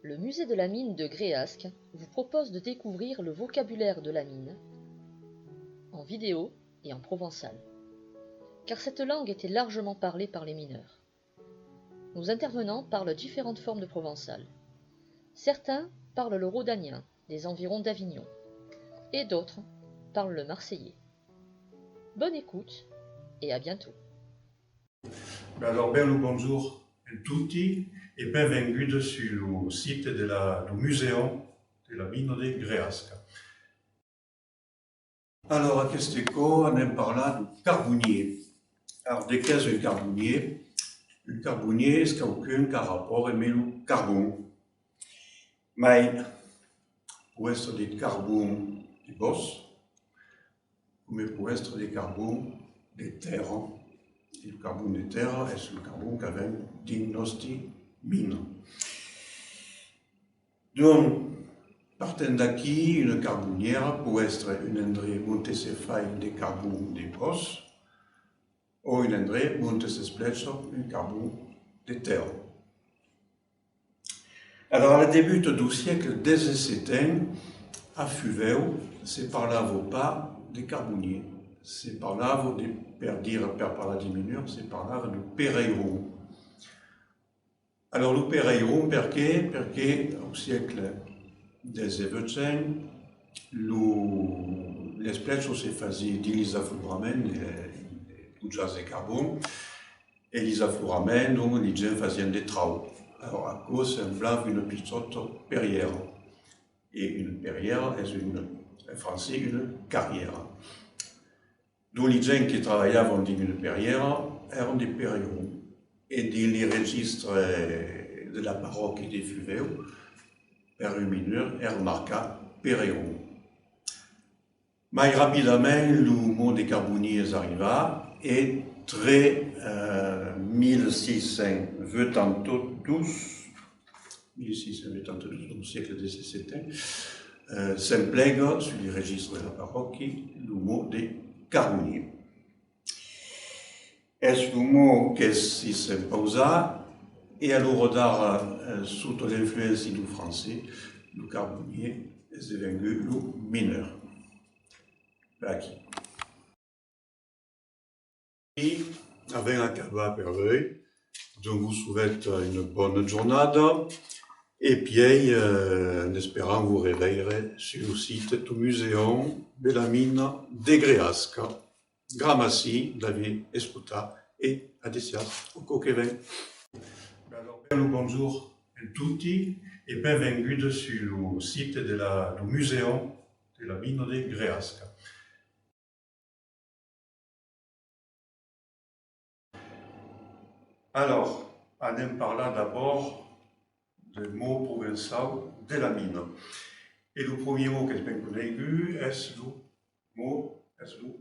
Le musée de la mine de Gréasque vous propose de découvrir le vocabulaire de la mine en vidéo et en provençal, car cette langue était largement parlée par les mineurs. Nos intervenants parlent différentes formes de provençal. Certains parlent le rhodanien, des environs d'Avignon, et d'autres parlent le marseillais. Bonne écoute et à bientôt. Alors, bonjour a tutti e benvenuti sul sito du Museo della Mine de Gréasque. Alors, à Questeco, on aime parler du carbonier. Alors, de qu'est-ce un carbonier? Un carbonier, c'est quelqu'un qui a rapport avec le carbone. Mais, pour être des carbone de bosse, mais pour être des carbone de terre. Le carbone de terre est le carbone qui vient de notre mine. Donc, partant d'ici, une carbonière peut être un endroit où se fait des carbone de bosse ou un endroit où se splèche un carbone de terre. Alors, au début du siècle XVII, à Fuveo, se parlava pas de carbonier, se parlava de, per parlar diminuer, se parlava de pereiro. Alors, le pereiro, perché au siècle XVIII, les splèches se faisaient d'ilisaflorament, pujas de carbone, et l'isafflourament, donc, les gens faisaient des travaux. Alors, à cause, semblava une petite perrière. Et une perrière est en français une carrière. Donc, les gens qui travaillaient dans une perrière étaient des perrierons. Et dans les registres de la paroisse de Fuveo, per un mineur est remarqué perrieron. Mais rapidement, le mot des carboniers arriva et très 1622, donc siècle XVII, s'implègue sur les registres de la paroisse le mot des carboniers. Est le mot qui s'imposa et alors sous l'influence du français, le carbonier est devenu le mineur. Aqui. Et avec un cabas pervers, je vous souhaite une bonne journée et puis en espérant vous réveiller sur le site du musée de la mine de Gréasque. Grazie d'avoir écouté et adesiat au coquevin. Alors, bonjour a tutti e benvenuti sul sito du musée de la mine de Gréasque. Alors, on aime parler d'abord des mots provençaux de la mine. Et le premier mot que je bien connu est le mot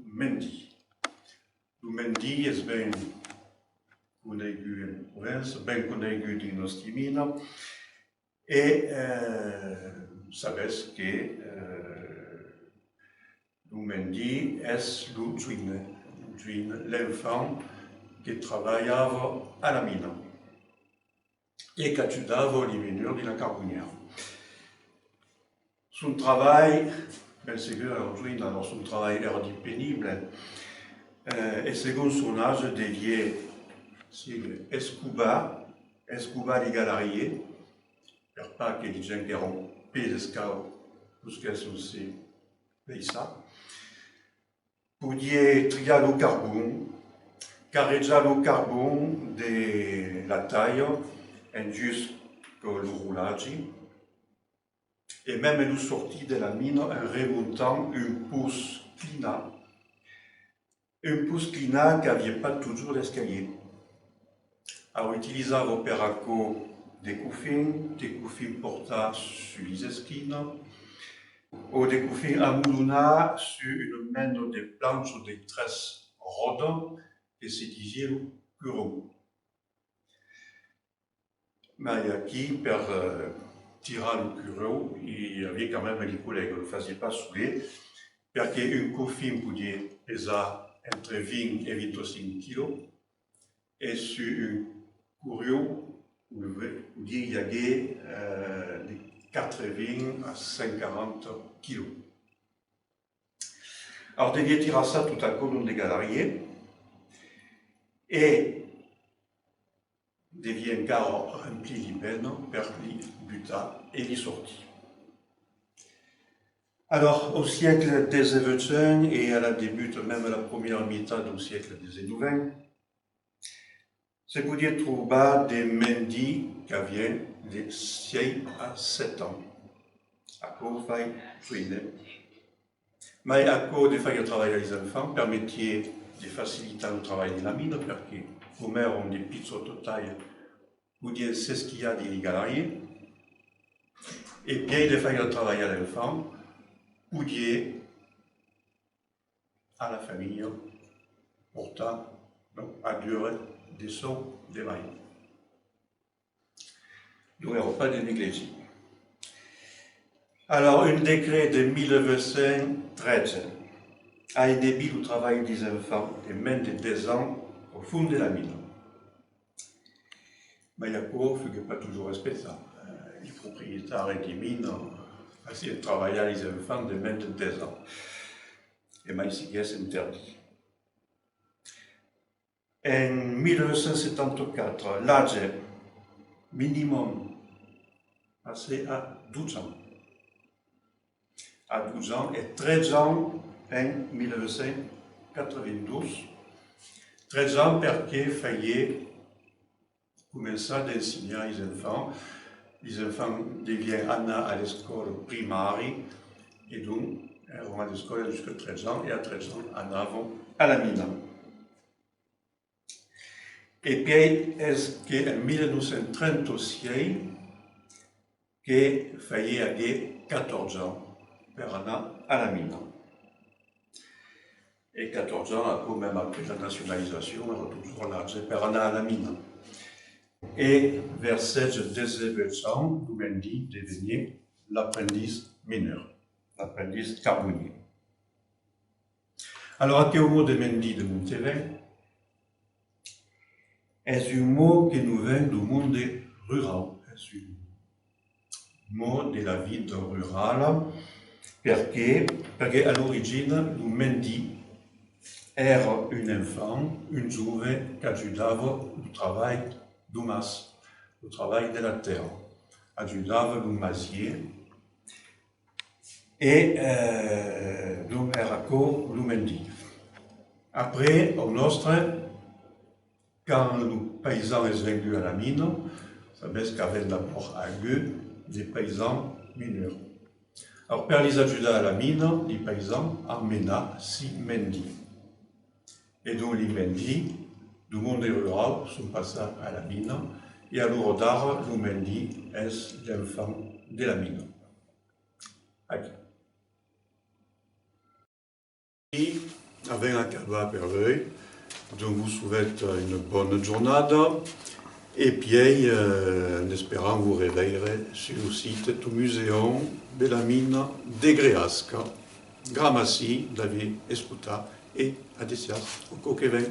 mendi. Le mendi est bien connu en province, bien connu dans notre mine. Et vous savez que le mendi est le twin, l'enfant qui travaillait à la mine et qui étudiait les mineurs de la carbonière. Son travail, ben c'est que aujourd'hui, alors son travail est pénible, et selon son âge dédié, c'est Escuba les galariés, per pas que les gens qui ont pescado, jusqu'à ce que c'est ça, pour dire trier le carbone, carregar le carbone de la taille, en jusqu'au roulage, et même nous sortit de la mine en remontant un pouce clina qui n'avait pas toujours l'escalier. Alors, utilisava operaco des couffins portés sur les esquines, ou des couffins amoulonnés sur une main de planches de tresses rodes et se disait le curon. Mais ici, per tirer le curon, il y avait quand même les collègues, ne le faisaient pas saouler, parce qu'un coffin pouvait peser entre 20 et 25 kg, et sur un curio, il y avait de 80 à 140 kilos. Alors, devia tirar ça tout à coup dans des galeries et devia encore remplir les peines, per li buta et les sorties. Alors, au siècle des XVIII et à la début, même à la première mitad du siècle des XIX, se podia trouver des mendis qui avaient de 6 à 7 ans. À cause de fruiner. Mais à cause de faire travailler les enfants, permettait de faciliter le travail de la mine, parce que les mères ont des petites tailles, pouvaient s'esquiller des galeries, et bien de faire travailler l'enfant, pouvaient à la famille, pourtant, à durer des sons de mailles. Nous n'avons pas de négliger. Alors, un décret de 1913 a inhibé le travail des enfants de moins de 2 ans au fond de la mine. Mais il y a pas toujours respecté ça. Les propriétaires des mines essaient de travailler les enfants de moins de 2 ans. Et mais c'est interdit. En 1974, l'âge minimum passé à 12 ans. À 12 ans et 13 ans en 1992. 13 ans parce qu'il fallait commencer à enseigner les enfants. Les enfants deviennent à l'école primaire et donc ils vont à l'école jusqu'à 13 ans et à 13 ans en avant à la mine. Et puis, est-ce qu'en 1936, qu'il fallait avoir 14 ans per anar à la mine. Et 14 ans, même après la nationalisation, on a toujours l'âge per anar à la mine. Et vers 16-17 ans, nous m'avons dit de devenir l'apprenti mineur, l'apprenti carbonier. Alors, à quel mot de Mendy de Montevin est un mot qui nous vient du monde rural, est un mot de la vie rurale, parce qu'à l'origine, le Mendy era un enfant, un giovane qui ajudava le travail du mas, le travail de la terre, ajudava le masier, et donc era le Mendy. Après, au nostre, quand le paysan est venu à la mine, ça veut dire qu'avait d'abord à eux des paysans mineurs. Alors, pour les ajudants à la mine, les paysans emmena 6 Mendy. Et donc, les Mendy, du monde rural, sont passés à la mine, et à l'heure d'art, le Mendy est l'enfant de la mine. Et avec un cabas per l'œil, donc vous souhaite une bonne journée et puis en espérant vous réveillerez sur le site du Muséum de la mine de Greasca. Grazie d'aver écouté et à desias au coquevin.